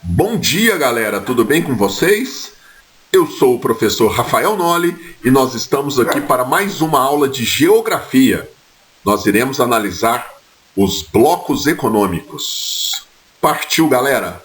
Bom dia, galera! Tudo bem com vocês? Eu sou o professor Rafael Nolli e nós estamos aqui para mais uma aula de geografia. Nós iremos analisar os blocos econômicos. Partiu, galera!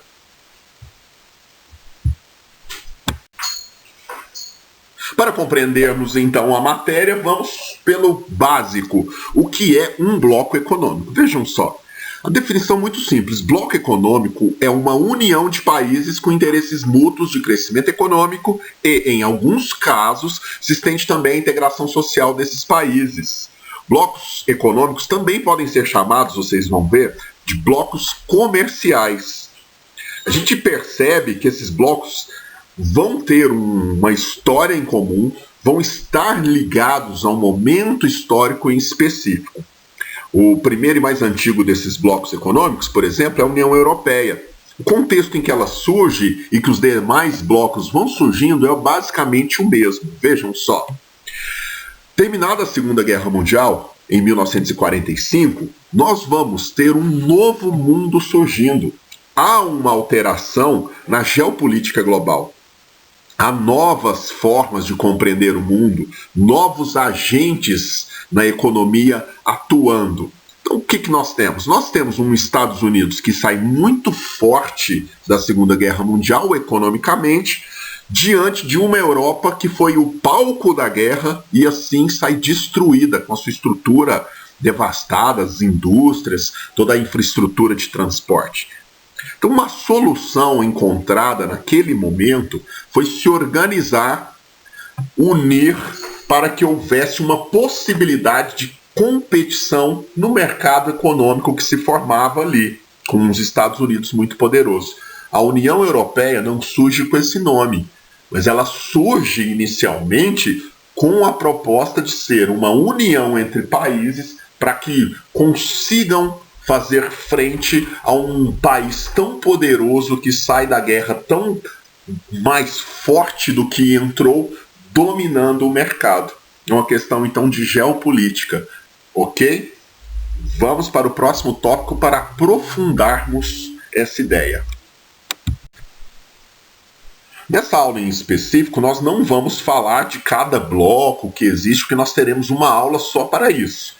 Para compreendermos então a matéria, vamos pelo básico. O que é um bloco econômico? Vejam só. A definição é muito simples. Bloco econômico é uma união de países com interesses mútuos de crescimento econômico e, em alguns casos, se estende também a integração social desses países. Blocos econômicos também podem ser chamados, vocês vão ver, de blocos comerciais. A gente percebe que esses blocos vão ter uma história em comum, vão estar ligados a um momento histórico em específico. O primeiro e mais antigo desses blocos econômicos, por exemplo, é a União Europeia. O contexto em que ela surge e que os demais blocos vão surgindo é basicamente o mesmo. Vejam só. Terminada a Segunda Guerra Mundial, em 1945, nós vamos ter um novo mundo surgindo. Há uma alteração na geopolítica global. Há novas formas de compreender o mundo, novos agentes na economia atuando. Então, o que nós temos? Nós temos um Estados Unidos que sai muito forte da Segunda Guerra Mundial economicamente, diante de uma Europa que foi o palco da guerra e assim sai destruída, com a sua estrutura devastada, as indústrias, toda a infraestrutura de transporte. Então, uma solução encontrada naquele momento foi se organizar, unir para que houvesse uma possibilidade de competição no mercado econômico que se formava ali, com os Estados Unidos muito poderosos. A União Europeia não surge com esse nome, mas ela surge inicialmente com a proposta de ser uma união entre países para que consigam fazer frente a um país tão poderoso que sai da guerra tão mais forte do que entrou, dominando o mercado. É uma questão então de geopolítica, ok? Vamos para o próximo tópico para aprofundarmos essa ideia. Nessa aula em específico, nós não vamos falar de cada bloco que existe, porque nós teremos uma aula só para isso.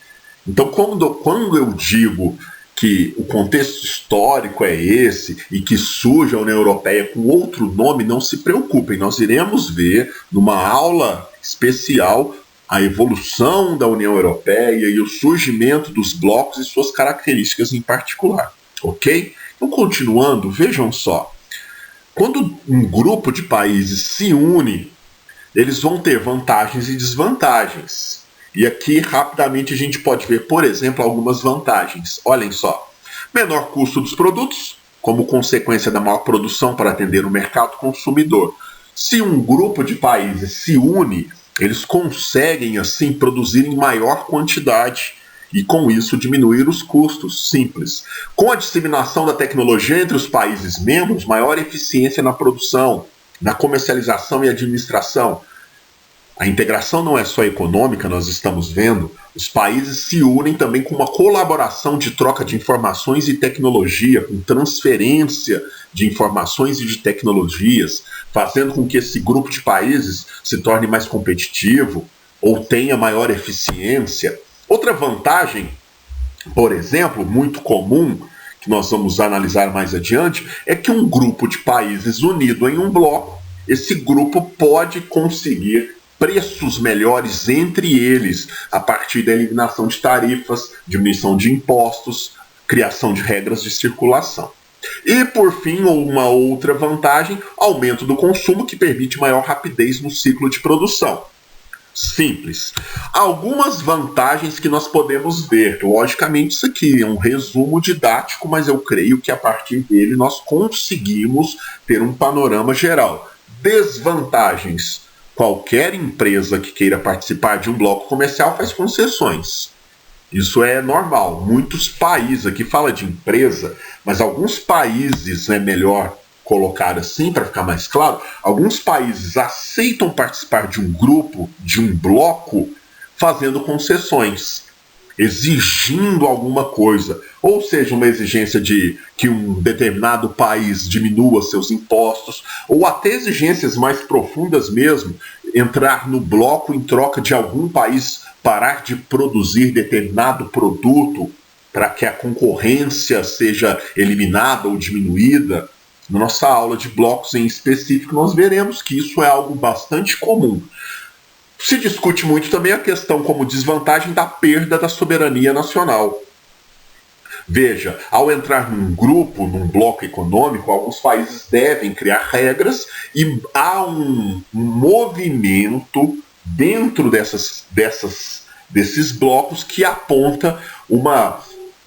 Então, quando eu digo que o contexto histórico é esse e que surge a União Europeia com outro nome, não se preocupem, nós iremos ver numa aula especial a evolução da União Europeia e o surgimento dos blocos e suas características em particular, ok? Então, continuando, vejam só, quando um grupo de países se une, eles vão ter vantagens e desvantagens. E aqui, rapidamente, a gente pode ver, por exemplo, algumas vantagens. Olhem só. Menor custo dos produtos, como consequência da maior produção para atender o mercado consumidor. Se um grupo de países se une, eles conseguem, assim, produzir em maior quantidade e, com isso, diminuir os custos. Simples. Com a disseminação da tecnologia entre os países membros, maior eficiência na produção, na comercialização e administração. A integração não é só econômica, nós estamos vendo, os países se unem também com uma colaboração de troca de informações e tecnologia, com transferência de informações e de tecnologias, fazendo com que esse grupo de países se torne mais competitivo ou tenha maior eficiência. Outra vantagem, por exemplo, muito comum, que nós vamos analisar mais adiante, é que um grupo de países unido em um bloco, esse grupo pode conseguir preços melhores entre eles, a partir da eliminação de tarifas, diminuição de impostos, criação de regras de circulação. E, por fim, uma outra vantagem, aumento do consumo, que permite maior rapidez no ciclo de produção. Simples. Algumas vantagens que nós podemos ver. Logicamente, isso aqui é um resumo didático, mas eu creio que a partir dele nós conseguimos ter um panorama geral. Desvantagens. Qualquer empresa que queira participar de um bloco comercial faz concessões. Isso é normal. Muitos países, aqui fala de empresa, mas alguns países, é melhor colocar assim para ficar mais claro, alguns países aceitam participar de um grupo, de um bloco, fazendo concessões. exigindo alguma coisa, ou seja, uma exigência de que um determinado país diminua seus impostos, ou até exigências mais profundas mesmo, entrar no bloco em troca de algum país parar de produzir determinado produto para que a concorrência seja eliminada ou diminuída. Na nossa aula de blocos em específico, nós veremos que isso é algo bastante comum. Se discute muito também a questão como desvantagem da perda da soberania nacional. Veja, ao entrar num grupo, num bloco econômico, alguns países devem criar regras e há um movimento dentro desses blocos que aponta uma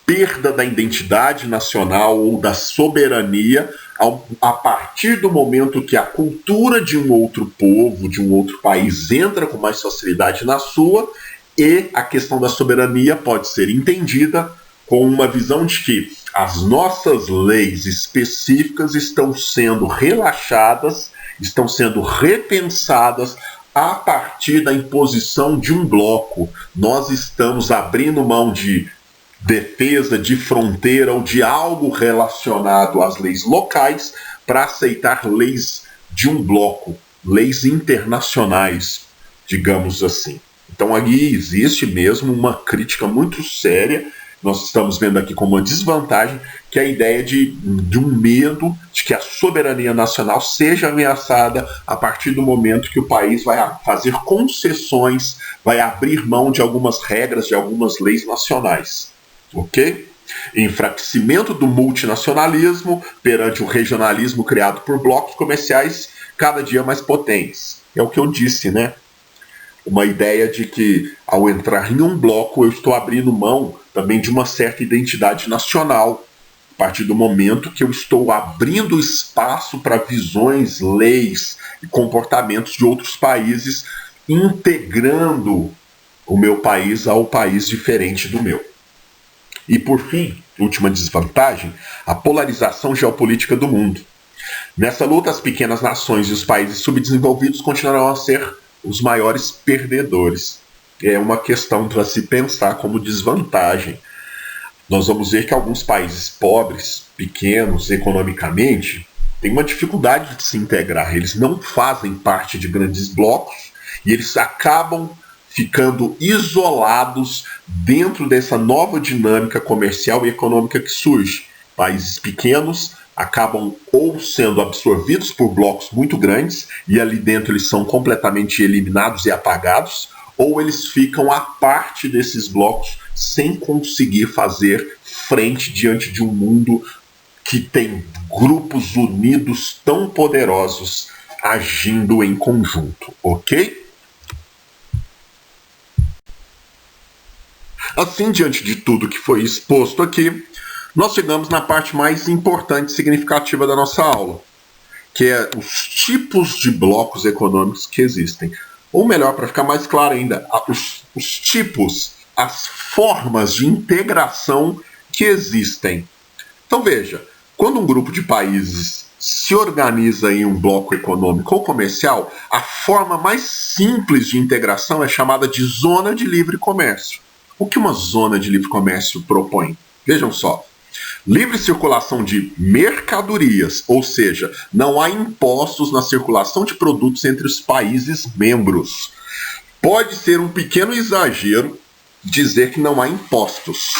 perda da identidade nacional ou da soberania a partir do momento que a cultura de um outro povo, de um outro país, entra com mais facilidade na sua, e a questão da soberania pode ser entendida com uma visão de que as nossas leis específicas estão sendo relaxadas, estão sendo repensadas a partir da imposição de um bloco. Nós estamos abrindo mão de defesa de fronteira ou de algo relacionado às leis locais para aceitar leis de um bloco, leis internacionais, digamos assim. Então aí existe mesmo uma crítica muito séria. Nós estamos vendo aqui como uma desvantagem, que é a ideia de um medo de que a soberania nacional seja ameaçada a partir do momento que o país vai fazer concessões, vai abrir mão de algumas regras, de algumas leis nacionais. Ok? Enfraquecimento do multinacionalismo perante o regionalismo criado por blocos comerciais cada dia mais potentes. É o que eu disse, né? Uma ideia de que ao entrar em um bloco eu estou abrindo mão também de uma certa identidade nacional, a partir do momento que eu estou abrindo espaço para visões, leis e comportamentos de outros países, integrando o meu país ao país diferente do meu. E por fim, última desvantagem, a polarização geopolítica do mundo. Nessa luta, as pequenas nações e os países subdesenvolvidos continuarão a ser os maiores perdedores. É uma questão para se pensar como desvantagem. Nós vamos ver que alguns países pobres, pequenos economicamente, têm uma dificuldade de se integrar. Eles não fazem parte de grandes blocos e eles acabam ficando isolados dentro dessa nova dinâmica comercial e econômica que surge. Países pequenos acabam ou sendo absorvidos por blocos muito grandes, e ali dentro eles são completamente eliminados e apagados, ou eles ficam à parte desses blocos sem conseguir fazer frente diante de um mundo que tem grupos unidos tão poderosos agindo em conjunto, ok? Assim, diante de tudo que foi exposto aqui, nós chegamos na parte mais importante e significativa da nossa aula, que é os tipos de blocos econômicos que existem. Ou melhor, para ficar mais claro ainda, os tipos, as formas de integração que existem. Então veja, quando um grupo de países se organiza em um bloco econômico ou comercial, a forma mais simples de integração é chamada de zona de livre comércio. O que uma zona de livre comércio propõe? Vejam só. Livre circulação de mercadorias, ou seja, não há impostos na circulação de produtos entre os países membros. Pode ser um pequeno exagero dizer que não há impostos.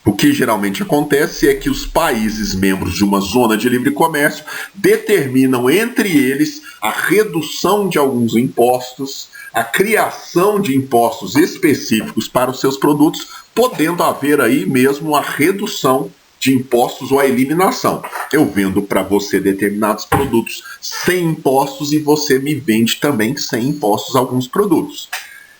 O que geralmente acontece é que os países membros de uma zona de livre comércio determinam entre eles a redução de alguns impostos, a criação de impostos específicos para os seus produtos, podendo haver aí mesmo a redução de impostos ou a eliminação. Eu vendo para você determinados produtos sem impostos e você me vende também sem impostos alguns produtos.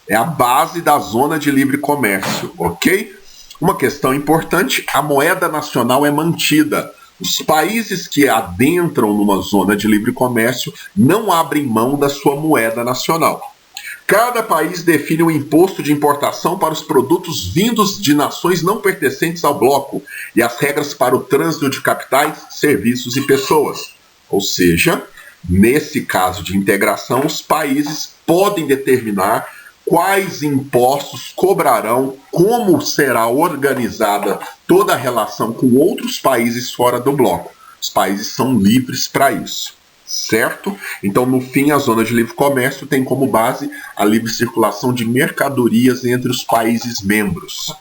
É a base da zona de livre comércio, ok? Uma questão importante, a moeda nacional é mantida. Os países que adentram numa zona de livre comércio não abrem mão da sua moeda nacional. Cada país define um imposto de importação para os produtos vindos de nações não pertencentes ao bloco e as regras para o trânsito de capitais, serviços e pessoas. Ou seja, nesse caso de integração, os países podem determinar quais impostos cobrarão, como será organizada toda a relação com outros países fora do bloco. Os países são livres para isso, certo? Então, no fim, a zona de livre comércio tem como base a livre circulação de mercadorias entre os países membros.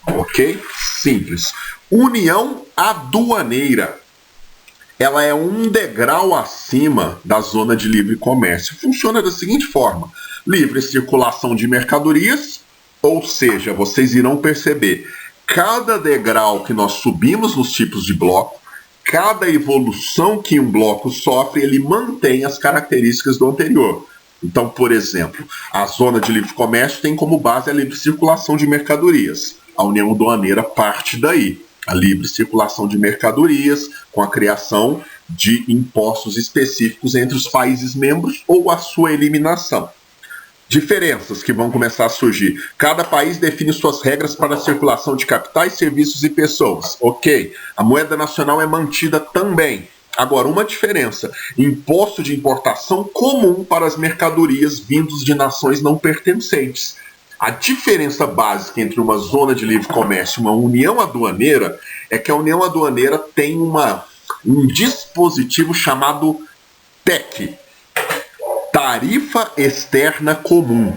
Ok? Simples. União aduaneira. Ela é um degrau acima da zona de livre comércio. Funciona da seguinte forma: livre circulação de mercadorias, ou seja, vocês irão perceber, cada degrau que nós subimos nos tipos de bloco, cada evolução que um bloco sofre, ele mantém as características do anterior. Então, por exemplo, a zona de livre comércio tem como base a livre circulação de mercadorias. A União Aduaneira parte daí. A livre circulação de mercadorias, com a criação de impostos específicos entre os países membros ou a sua eliminação. Diferenças que vão começar a surgir. Cada país define suas regras para a circulação de capitais, serviços e pessoas. Ok. A moeda nacional é mantida também. Agora, uma diferença: imposto de importação comum para as mercadorias vindos de nações não pertencentes. A diferença básica entre uma zona de livre comércio e uma união aduaneira é que a união aduaneira tem um dispositivo chamado TEC, Tarifa Externa Comum.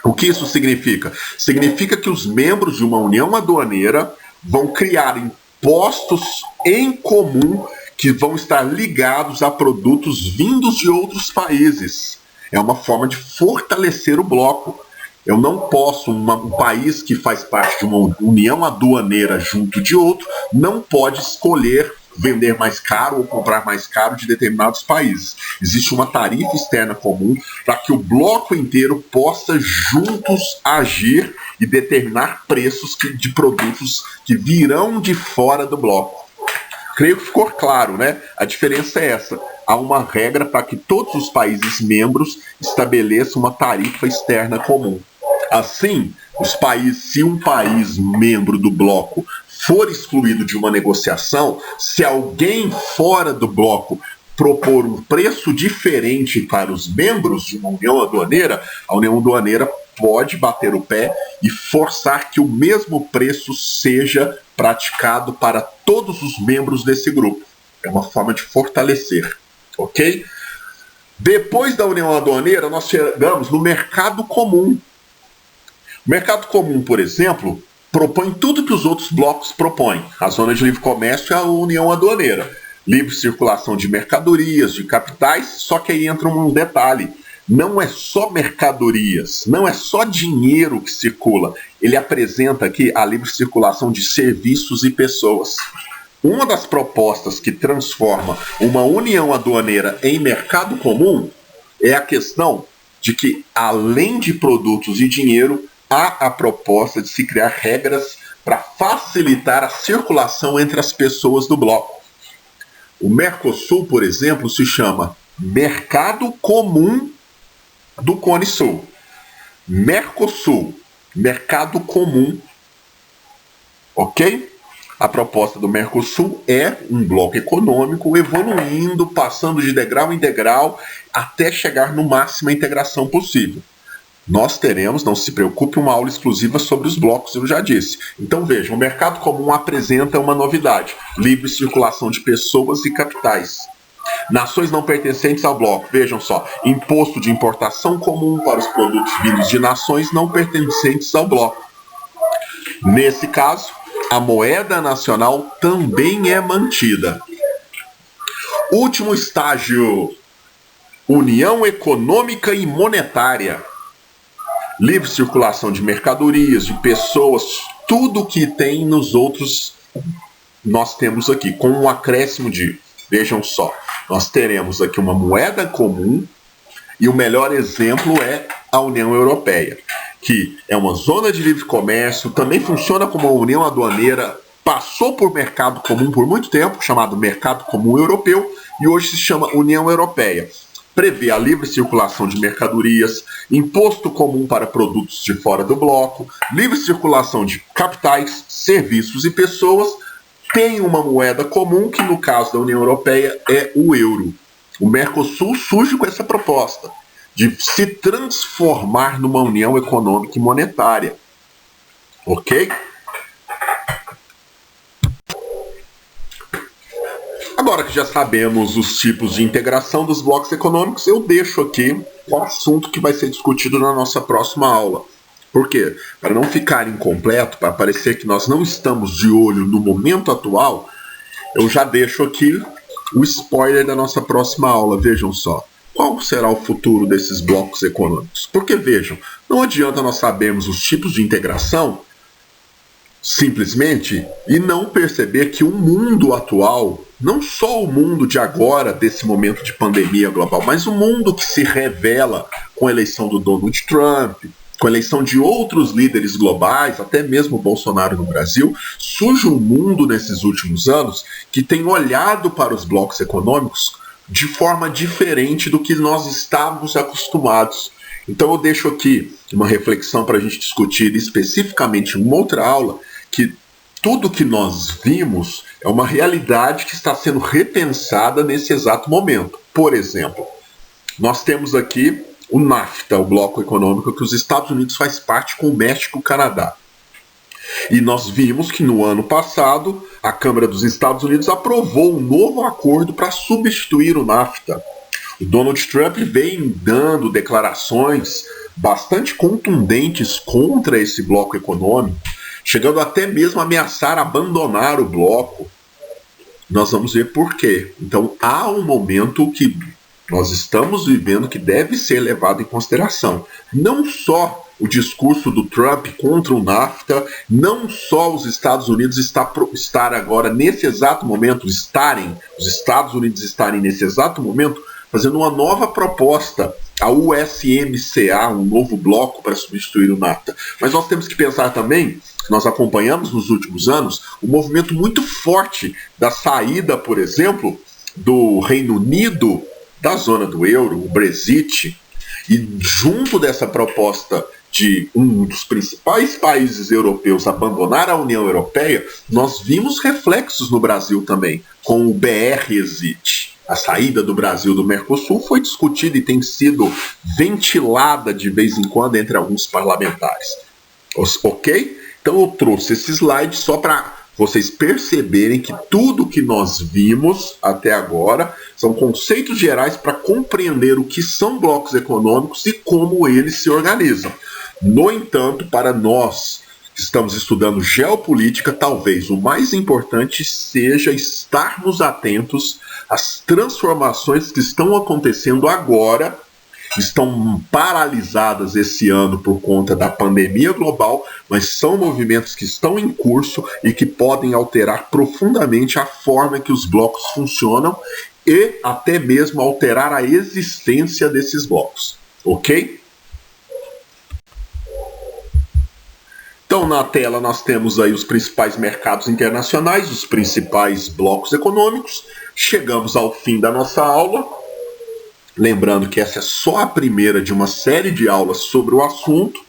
O que isso significa? Significa que os membros de uma união aduaneira vão criar impostos em comum que vão estar ligados a produtos vindos de outros países. É uma forma de fortalecer o bloco. Eu não posso, um país que faz parte de uma união aduaneira junto de outro, não pode escolher vender mais caro ou comprar mais caro de determinados países. Existe uma tarifa externa comum para que o bloco inteiro possa juntos agir e determinar preços de produtos que virão de fora do bloco. Creio que ficou claro, né? A diferença é essa. Há uma regra para que todos os países membros estabeleçam uma tarifa externa comum. Assim, se um país membro do bloco for excluído de uma negociação, se alguém fora do bloco propor um preço diferente para os membros de uma união aduaneira, a união aduaneira pode bater o pé e forçar que o mesmo preço seja praticado para todos os membros desse grupo. É uma forma de fortalecer, ok? Depois da união aduaneira, nós chegamos no mercado comum. O mercado comum, por exemplo, propõe tudo que os outros blocos propõem. A zona de livre comércio é a união aduaneira. Livre circulação de mercadorias, de capitais, só que aí entra um detalhe. Não é só mercadorias, não é só dinheiro que circula. Ele apresenta aqui a livre circulação de serviços e pessoas. Uma das propostas que transforma uma união aduaneira em mercado comum é a questão de que, além de produtos e dinheiro, há a proposta de se criar regras para facilitar a circulação entre as pessoas do bloco. O Mercosul, por exemplo, se chama Mercado Comum do Cone Sul. Mercosul, Mercado Comum. Ok? A proposta do Mercosul é um bloco econômico evoluindo, passando de degrau em degrau, até chegar no máximo a integração possível. Nós teremos, não se preocupe, uma aula exclusiva sobre os blocos, eu já disse. Então vejam, o mercado comum apresenta uma novidade: livre circulação de pessoas e capitais. Nações não pertencentes ao bloco, vejam só, imposto de importação comum para os produtos vindos de nações não pertencentes ao bloco. Nesse caso, a moeda nacional também é mantida. Último estágio: União Econômica e Monetária. Livre circulação de mercadorias, de pessoas, tudo que tem nos outros, nós temos aqui, com um acréscimo de, vejam só, nós teremos aqui uma moeda comum e o melhor exemplo é a União Europeia, que é uma zona de livre comércio, também funciona como uma união aduaneira, passou por mercado comum por muito tempo, chamado Mercado Comum Europeu, e hoje se chama União Europeia. Prevê a livre circulação de mercadorias, imposto comum para produtos de fora do bloco, livre circulação de capitais, serviços e pessoas, tem uma moeda comum que no caso da União Europeia é o euro. O Mercosul surge com essa proposta. de se transformar numa união econômica e monetária. Ok? Agora que já sabemos os tipos de integração dos blocos econômicos, eu deixo aqui o assunto que vai ser discutido na nossa próxima aula. Por quê? Para não ficar incompleto, para parecer que nós não estamos de olho no momento atual, eu já deixo aqui o spoiler da nossa próxima aula. Vejam só. Qual será o futuro desses blocos econômicos? Porque, vejam, não adianta nós sabermos os tipos de integração simplesmente e não perceber que o mundo atual, não só o mundo de agora, desse momento de pandemia global, mas o mundo que se revela com a eleição do Donald Trump, com a eleição de outros líderes globais, até mesmo Bolsonaro no Brasil, surge um mundo nesses últimos anos que tem olhado para os blocos econômicos de forma diferente do que nós estávamos acostumados. Então eu deixo aqui uma reflexão para a gente discutir especificamente em uma outra aula, que tudo que nós vimos é uma realidade que está sendo repensada nesse exato momento. Por exemplo, nós temos aqui o NAFTA, o bloco econômico que os Estados Unidos faz parte com o México e o Canadá. E nós vimos que no ano passado a Câmara dos Estados Unidos aprovou um novo acordo para substituir o NAFTA. O Donald Trump vem dando declarações bastante contundentes contra esse bloco econômico, chegando até mesmo a ameaçar abandonar o bloco. Nós vamos ver por quê. Então há um momento que nós estamos vivendo que deve ser levado em consideração. Não só o discurso do Trump contra o NAFTA, não só os Estados Unidos estar agora, nesse exato momento, os Estados Unidos estarem nesse exato momento fazendo uma nova proposta, a USMCA, um novo bloco para substituir o NAFTA. Mas nós temos que pensar também, nós acompanhamos nos últimos anos, um movimento muito forte da saída, por exemplo, do Reino Unido da zona do euro, o Brexit, e junto dessa proposta de um dos principais países europeus abandonar a União Europeia, nós vimos reflexos no Brasil também, com o BR-Exit. A saída do Brasil do Mercosul foi discutida e tem sido ventilada de vez em quando entre alguns parlamentares. Ok? Então eu trouxe esse slide só para vocês perceberem que tudo que nós vimos até agora são conceitos gerais para compreender o que são blocos econômicos e como eles se organizam. No entanto, para nós que estamos estudando geopolítica, talvez o mais importante seja estarmos atentos às transformações que estão acontecendo agora, estão paralisadas esse ano por conta da pandemia global, mas são movimentos que estão em curso e que podem alterar profundamente a forma que os blocos funcionam e até mesmo alterar a existência desses blocos. Ok? Então, na tela nós temos aí os principais mercados internacionais, os principais blocos econômicos. Chegamos ao fim da nossa aula. Lembrando que essa é só a primeira de uma série de aulas sobre o assunto.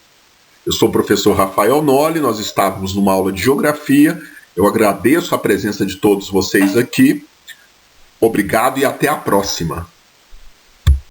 Eu sou o professor Rafael Nolli, nós estávamos numa aula de geografia. Eu agradeço a presença de todos vocês aqui. Obrigado e até a próxima.